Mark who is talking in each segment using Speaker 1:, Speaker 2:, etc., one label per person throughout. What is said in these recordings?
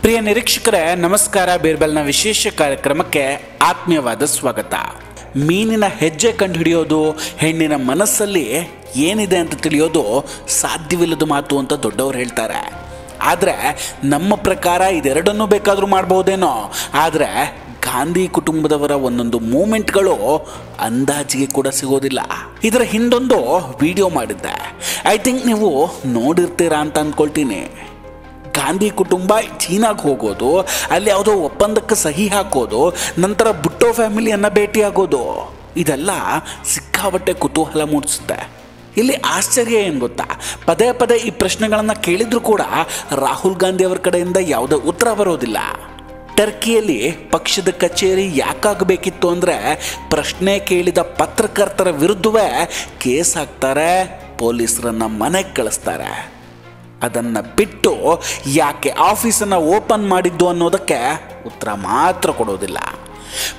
Speaker 1: ಪ್ರಿಯ ನಿರೀಕ್ಷಕರೇ ನಮಸ್ಕಾರ. ಬೀರ್ಬಲ್ನ ವಿಶೇಷ ಕಾರ್ಯಕ್ರಮಕ್ಕೆ ಆತ್ಮೀಯವಾದ ಸ್ವಾಗತ. ಮೀನಿನ ಹೆಜ್ಜೆ ಕಂಡುಹಿಡಿಯೋದು, ಹೆಣ್ಣಿನ ಮನಸ್ಸಲ್ಲಿ ಏನಿದೆ ಅಂತ ತಿಳಿಯೋದು ಸಾಧ್ಯವಿಲ್ಲದ ಮಾತು ಅಂತ ದೊಡ್ಡವರು ಹೇಳ್ತಾರೆ. ಆದರೆ ನಮ್ಮ ಪ್ರಕಾರ ಇದೆರಡನ್ನೂ ಬೇಕಾದರೂ ಮಾಡ್ಬೋದೇನೋ. ಆದರೆ ಗಾಂಧಿ ಕುಟುಂಬದವರ ಒಂದೊಂದು ಮೂಮೆಂಟ್ಗಳು ಅಂದಾಜಿಗೆ ಕೂಡ ಸಿಗೋದಿಲ್ಲ. ಇದರ ಹಿಂದೊಂದು ವಿಡಿಯೋ ಮಾಡಿದ್ದೆ, ಐ ಥಿಂಕ್ ನೀವು ನೋಡಿರ್ತೀರಾ ಅಂತ ಅಂದ್ಕೊಳ್ತೀನಿ. ಗಾಂಧಿ ಕುಟುಂಬ ಚೀನಾಗೆ ಹೋಗೋದು, ಅಲ್ಲಿ ಯಾವುದೋ ಒಪ್ಪಂದಕ್ಕೆ ಸಹಿ ಹಾಕೋದು, ನಂತರ ಬುಟ್ಟೋ ಫ್ಯಾಮಿಲಿಯನ್ನು ಭೇಟಿಯಾಗೋದು, ಇದೆಲ್ಲ ಸಿಕ್ಕಾಪಟ್ಟೆ ಕುತೂಹಲ ಮೂಡಿಸುತ್ತೆ. ಇಲ್ಲಿ ಆಶ್ಚರ್ಯ ಏನು ಗೊತ್ತಾ, ಪದೇ ಪದೇ ಈ ಪ್ರಶ್ನೆಗಳನ್ನು ಕೇಳಿದ್ರು ಕೂಡ ರಾಹುಲ್ ಗಾಂಧಿ ಅವರ ಕಡೆಯಿಂದ ಯಾವುದೇ ಉತ್ತರ ಬರೋದಿಲ್ಲ. ಟರ್ಕಿಯಲ್ಲಿ ಪಕ್ಷದ ಕಚೇರಿ ಯಾಕಾಗಬೇಕಿತ್ತು ಅಂದರೆ ಪ್ರಶ್ನೆ ಕೇಳಿದ ಪತ್ರಕರ್ತರ ವಿರುದ್ಧವೇ ಕೇಸ್ ಹಾಕ್ತಾರೆ, ಪೊಲೀಸರನ್ನು ಮನೆಗೆ ಕಳಿಸ್ತಾರೆ. ಅದನ್ನು ಬಿಟ್ಟು ಯಾಕೆ ಆಫೀಸನ್ನು ಓಪನ್ ಮಾಡಿದ್ದು ಅನ್ನೋದಕ್ಕೆ ಉತ್ತರ ಮಾತ್ರ ಕೊಡೋದಿಲ್ಲ.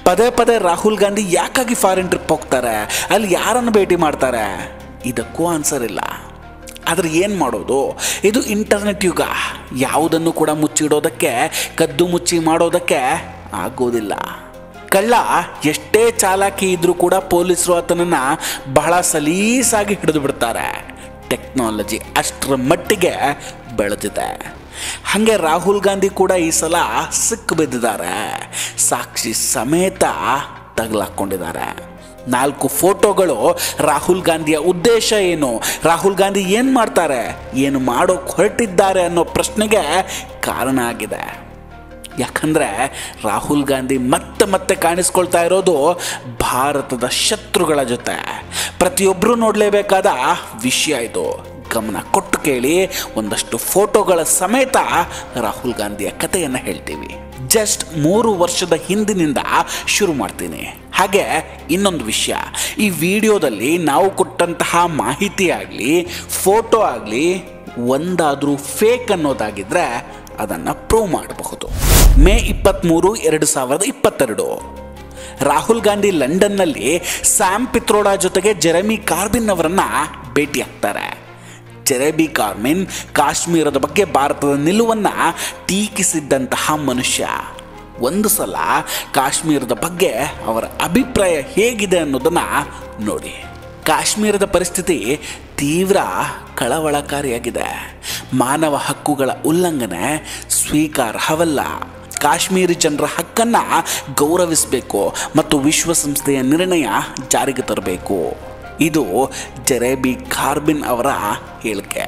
Speaker 1: ಪದೇ ಪದೇ ರಾಹುಲ್ ಗಾಂಧಿ ಯಾಕಾಗಿ ಫಾರಿನ್ ಟ್ರಿಪ್ ಹೋಗ್ತಾರೆ, ಅಲ್ಲಿ ಯಾರನ್ನು ಭೇಟಿ ಮಾಡ್ತಾರೆ, ಇದಕ್ಕೂ ಆನ್ಸರ್ ಇಲ್ಲ. ಆದರೆ ಏನು ಮಾಡೋದು, ಇದು ಇಂಟರ್ನೆಟ್ ಯುಗ. ಯಾವುದನ್ನು ಕೂಡ ಮುಚ್ಚಿಡೋದಕ್ಕೆ, ಕದ್ದು ಮುಚ್ಚಿ ಮಾಡೋದಕ್ಕೆ ಆಗೋದಿಲ್ಲ. ಕಳ್ಳ ಎಷ್ಟೇ ಚಾಲಾಕಿ ಇದ್ರೂ ಕೂಡ ಪೊಲೀಸರು ಆತನನ್ನು ಬಹಳ ಸಲೀಸಾಗಿ ಹಿಡಿದು ಬಿಡ್ತಾರೆ. ಟೆಕ್ನಾಲಜಿ ಅಷ್ಟರ ಮಟ್ಟಿಗೆ ಬೆಳೆದಿದೆ. ಹಾಗೆ ರಾಹುಲ್ ಗಾಂಧಿ ಕೂಡ ಈ ಸಲ ಸಿಕ್ಕು ಬಿದ್ದಿದ್ದಾರೆ. ಸಾಕ್ಷಿ ಸಮೇತ ತಗಲಾಕೊಂಡಿದ್ದಾರೆ. 4 ಫೋಟೋಗಳು ರಾಹುಲ್ ಗಾಂಧಿಯ ಉದ್ದೇಶ ಏನು, ರಾಹುಲ್ ಗಾಂಧಿ ಏನು ಮಾಡ್ತಾರೆ, ಏನು ಮಾಡೋಕೆ ಹೊರಟಿದ್ದಾರೆ ಅನ್ನೋ ಪ್ರಶ್ನೆಗೆ ಕಾರಣ ಆಗಿದೆ. ಯಾಕಂದರೆ ರಾಹುಲ್ ಗಾಂಧಿ ಮತ್ತೆ ಕಾಣಿಸ್ಕೊಳ್ತಾ ಇರೋದು ಭಾರತದ ಶತ್ರುಗಳ ಜೊತೆ. ಪ್ರತಿಯೊಬ್ಬರೂ ನೋಡಲೇಬೇಕಾದ ವಿಷಯ ಇದು. ಗಮನ ಕೊಟ್ಟು ಕೇಳಿ, ಒಂದಷ್ಟು ಫೋಟೋಗಳ ಸಮೇತ ರಾಹುಲ್ ಗಾಂಧಿಯ ಕಥೆಯನ್ನು ಹೇಳ್ತೀವಿ. ಜಸ್ಟ್ 3 ವರ್ಷದ ಹಿಂದಿನಿಂದ ಶುರು ಮಾಡ್ತೀನಿ. ಹಾಗೆ ಇನ್ನೊಂದು ವಿಷಯ, ಈ ವಿಡಿಯೋದಲ್ಲಿ ನಾವು ಕೊಟ್ಟಂತಹ ಮಾಹಿತಿ ಆಗಲಿ, ಫೋಟೋ ಆಗಲಿ ಒಂದಾದರೂ ಫೇಕ್ ಅನ್ನೋದಾಗಿದ್ದರೆ ಅದನ್ನು ಪ್ರೂವ್ ಮಾಡಬಹುದು. ಮೇ 23, 2022 ರಾಹುಲ್ ಗಾಂಧಿ ಲಂಡನ್ನಲ್ಲಿ ಸ್ಯಾಮ್ ಪಿತ್ರೋಡಾ ಜೊತೆಗೆ ಜೆರೆಮಿ ಕಾರ್ಬಿನ್ ಅವರನ್ನು ಭೇಟಿಯಾಗ್ತಾರೆ. ಜೆರೆಮಿ ಕಾರ್ಬಿನ್ ಕಾಶ್ಮೀರದ ಬಗ್ಗೆ ಭಾರತದ ನಿಲುವನ್ನು ಟೀಕಿಸಿದ್ದಂತಹ ಮನುಷ್ಯ. ಒಂದು ಸಲ ಕಾಶ್ಮೀರದ ಬಗ್ಗೆ ಅವರ ಅಭಿಪ್ರಾಯ ಹೇಗಿದೆ ಅನ್ನೋದನ್ನು ನೋಡಿ. ಕಾಶ್ಮೀರದ ಪರಿಸ್ಥಿತಿ ತೀವ್ರ ಕಳವಳಕಾರಿಯಾಗಿದೆ. ಮಾನವ ಹಕ್ಕುಗಳ ಉಲ್ಲಂಘನೆ ಸ್ವೀಕಾರಾರ್ಹವಲ್ಲ. ಕಾಶ್ಮೀರಿ ಜನರ ಹಕ್ಕನ್ನು ಗೌರವಿಸಬೇಕು ಮತ್ತು ವಿಶ್ವಸಂಸ್ಥೆಯ ನಿರ್ಣಯ ಜಾರಿಗೆ ತರಬೇಕು. ಇದು ಜೆರೆಮಿ ಕಾರ್ಬಿನ್ ಅವರ ಹೇಳಿಕೆ.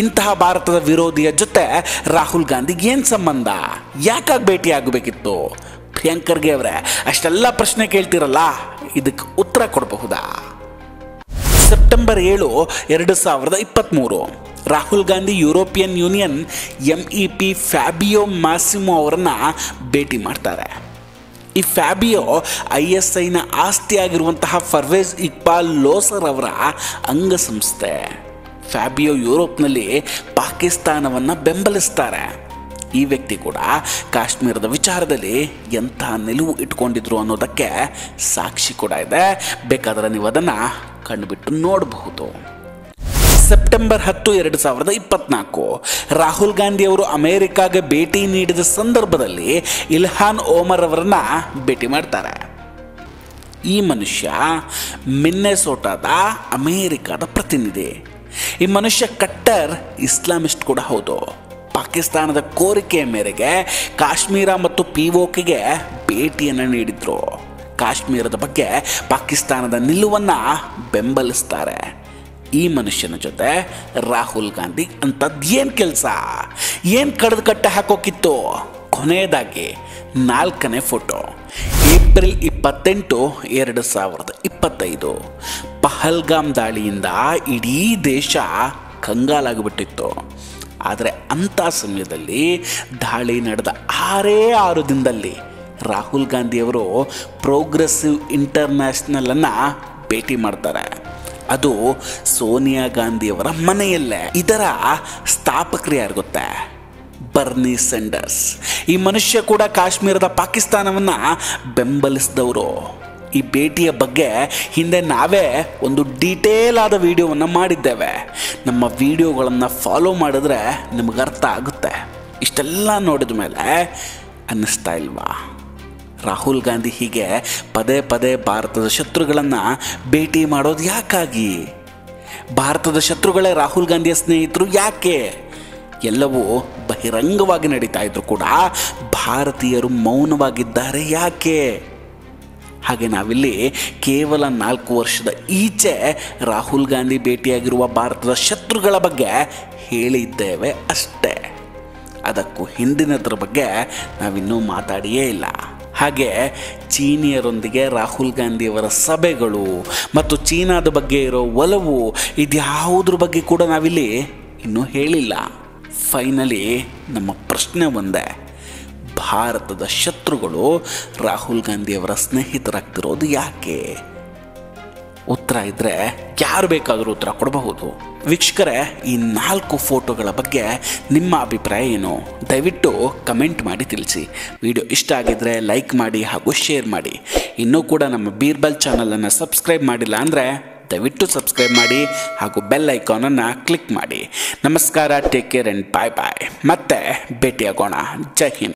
Speaker 1: ಇಂತಹ ಭಾರತದ ವಿರೋಧಿಯ ಜೊತೆ ರಾಹುಲ್ ಗಾಂಧಿಗೆ ಏನು ಸಂಬಂಧ, ಯಾಕಾಗಿ ಭೇಟಿ ಆಗಬೇಕಿತ್ತು? ಪ್ರಿಯಾಂಕರ್ಗೆ ಅವರೇ ಅಷ್ಟೆಲ್ಲ ಪ್ರಶ್ನೆ ಕೇಳ್ತಿರಲ್ಲ, ಇದಕ್ಕೆ ಉತ್ತರ ಕೊಡಬಹುದಾ? September 7, 2023 Rahul Gandhi European union MEP ಫ್ಯಾಬಿಯೋ ಮಾಸಿಮೋ ಅವರನ್ನು ಭೇಟಿ ಮಾಡ್ತಾರೆ. ಈ ಫ್ಯಾಬಿಯೋ ISIನ ಆಸ್ತಿಯಾಗಿರುವಂತಹ ಪರ್ವೇಜ್ ಇಕ್ಬಾಲ್ ಲೋಸರ್ ಅವರ ಅಂಗಸಂಸ್ಥೆ. ಫ್ಯಾಬಿಯೋ ಯುರೋಪ್ನಲ್ಲಿ ಪಾಕಿಸ್ತಾನವನ್ನು ಬೆಂಬಲಿಸ್ತಾರೆ. ಈ ವ್ಯಕ್ತಿ ಕೂಡ ಕಾಶ್ಮೀರದ ವಿಚಾರದಲ್ಲಿ ಎಂಥ ನಿಲುವು ಇಟ್ಕೊಂಡಿದ್ರು ಅನ್ನೋದಕ್ಕೆ ಸಾಕ್ಷಿ ಕೂಡ ಇದೆ. ಬೇಕಾದರೆ ನೀವು ಅದನ್ನು ಕಂಡುಬಿಟ್ಟು ನೋಡಬಹುದು. ಸೆಪ್ಟೆಂಬರ್ 10, 2024 ರಾಹುಲ್ ಗಾಂಧಿ ಅವರು ಅಮೆರಿಕಾಗೆ ಭೇಟಿ ನೀಡಿದ ಸಂದರ್ಭದಲ್ಲಿ ಇಲ್ಹಾನ್ ಓಮರ್ ಅವರನ್ನ ಭೇಟಿ ಮಾಡ್ತಾರೆ. ಈ ಮನುಷ್ಯ ಮಿನ್ನೆಸೋಟಾದ ಅಮೆರಿಕಾದ ಪ್ರತಿನಿಧಿ. ಈ ಮನುಷ್ಯ ಕಟ್ಟರ್ ಇಸ್ಲಾಮಿಸ್ಟ್ ಕೂಡ ಹೌದು. ಪಾಕಿಸ್ತಾನದ ಕೋರಿಕೆಯ ಮೇರೆಗೆ ಕಾಶ್ಮೀರ ಮತ್ತು POKಗೆ ಭೇಟಿಯನ್ನು ನೀಡಿದ್ರು. ಕಾಶ್ಮೀರದ ಬಗ್ಗೆ ಪಾಕಿಸ್ತಾನದ ನಿಲುವನ್ನು ಬೆಂಬಲಿಸ್ತಾರೆ. ಈ ಮನುಷ್ಯನ ಜೊತೆ ರಾಹುಲ್ ಗಾಂಧಿ ಅಂಥದ್ದೇನು ಕೆಲಸ, ಏನು ಕಡ್ದು ಕಟ್ಟೆ ಹಾಕೋಕಿತ್ತು? ಕೊನೆಯದಾಗಿ 4ನೇ ಫೋಟೋ, ಏಪ್ರಿಲ್ 28, 2025 ಪಹಲ್ಗಾಮ್ ದಾಳಿಯಿಂದ ಇಡೀ ದೇಶ ಕಂಗಾಲಾಗಿಬಿಟ್ಟಿತ್ತು. ಆದರೆ ಅಂಥ ಸಮಯದಲ್ಲಿ ದಾಳಿ ನಡೆದ 6 ದಿನದಲ್ಲಿ ರಾಹುಲ್ ಗಾಂಧಿಯವರು ಪ್ರೋಗ್ರೆಸಿವ್ ಇಂಟರ್ನ್ಯಾಷನಲನ್ನು ಭೇಟಿ ಮಾಡ್ತಾರೆ. ಅದು ಸೋನಿಯಾ ಗಾಂಧಿಯವರ ಮನೆಯಲ್ಲೇ. ಇದರ ಸ್ಥಾಪಕರು ಯಾರು ಗೊತ್ತಾ? ಬರ್ನಿ ಸ್ಯಾಂಡರ್ಸ್. ಈ ಮನುಷ್ಯ ಕೂಡ ಕಾಶ್ಮೀರದ ಪಾಕಿಸ್ತಾನವನ್ನು ಬೆಂಬಲಿಸಿದವರು. ಈ ಭೇಟಿಯ ಬಗ್ಗೆ ಹಿಂದೆ ನಾವೇ ಒಂದು ಡೀಟೇಲ್ ಆದ ವಿಡಿಯೋವನ್ನು ಮಾಡಿದ್ದೇವೆ. ನಮ್ಮ ವಿಡಿಯೋಗಳನ್ನು ಫಾಲೋ ಮಾಡಿದ್ರೆ ನಿಮಗೆ ಅರ್ಥ ಆಗುತ್ತೆ. ಇಷ್ಟೆಲ್ಲ ನೋಡಿದ ಮೇಲೆ ಅನ್ನಿಸ್ತಾ ಇಲ್ವಾ, ರಾಹುಲ್ ಗಾಂಧಿ ಹೀಗೆ ಪದೇ ಪದೇ ಭಾರತದ ಶತ್ರುಗಳನ್ನು ಭೇಟಿ ಮಾಡೋದು ಯಾಕಾಗಿ? ಭಾರತದ ಶತ್ರುಗಳೇ ರಾಹುಲ್ ಗಾಂಧಿಯ ಸ್ನೇಹಿತರು ಯಾಕೆ? ಎಲ್ಲವೂ ಬಹಿರಂಗವಾಗಿ ನಡೀತಾ ಇದ್ರು ಕೂಡ ಭಾರತೀಯರು ಮೌನವಾಗಿದ್ದಾರೆ ಯಾಕೆ? ಹಾಗೆ ನಾವಿಲ್ಲಿ ಕೇವಲ 4 ವರ್ಷದ ಈಚೆ ರಾಹುಲ್ ಗಾಂಧಿ ಭೇಟಿಯಾಗಿರುವ ಭಾರತದ ಶತ್ರುಗಳ ಬಗ್ಗೆ ಹೇಳಿದ್ದೇವೆ ಅಷ್ಟೇ. ಅದಕ್ಕೂ ಹಿಂದಿನದ್ರ ಬಗ್ಗೆ ನಾವಿನ್ನೂ ಮಾತಾಡಿಯೇ ಇಲ್ಲ. ಹಾಗೆ ಚೀನಿಯರೊಂದಿಗೆ ರಾಹುಲ್ ಗಾಂಧಿಯವರ ಸಭೆಗಳು ಮತ್ತು ಚೀನಾದ ಬಗ್ಗೆ ಇರೋ ಒಲವು ಇದ್ಯಾವುದ್ರ ಬಗ್ಗೆ ಕೂಡ ನಾವಿಲ್ಲಿ ಇನ್ನೂ ಹೇಳಿಲ್ಲ. ಫೈನಲಿ ನಮ್ಮ ಪ್ರಶ್ನೆ ಒಂದೇ, ಭಾರತದ ಶತ್ರುಗಳು ರಾಹುಲ್ ಗಾಂಧಿಯವರ ಸ್ನೇಹಿತರಾಗ್ತಿರೋದು ಯಾಕೆ? ಉತ್ತರ ಇದ್ದರೆ ಯಾರು ಬೇಕಾದರೂ ಉತ್ತರ ಕೊಡಬಹುದು. ವೀಕ್ಷಕರೇ, ಈ 4 ಫೋಟೋಗಳ ಬಗ್ಗೆ ನಿಮ್ಮ ಅಭಿಪ್ರಾಯ ಏನು? ದಯವಿಟ್ಟು ಕಮೆಂಟ್ ಮಾಡಿ ತಿಳಿಸಿ. ವಿಡಿಯೋ ಇಷ್ಟ ಆಗಿದ್ದರೆ ಲೈಕ್ ಮಾಡಿ ಹಾಗೂ ಶೇರ್ ಮಾಡಿ. ಇನ್ನೂ ಕೂಡ ನಮ್ಮ ಬೀರ್ಬಲ್ ಚಾನಲನ್ನು ಸಬ್ಸ್ಕ್ರೈಬ್ ಮಾಡಿಲ್ಲ ಅಂದರೆ ದಯವಿಟ್ಟು ಸಬ್ಸ್ಕ್ರೈಬ್ ಮಾಡಿ ಹಾಗೂ ಬೆಲ್ ಐಕಾನನ್ನು ಕ್ಲಿಕ್ ಮಾಡಿ. ನಮಸ್ಕಾರ, ಟೇಕ್ ಕೇರ್ ಆ್ಯಂಡ್ ಬಾಯ್ ಬಾಯ್. ಮತ್ತೆ ಭೇಟಿಯಾಗೋಣ. ಜೈ ಹಿಂದ್.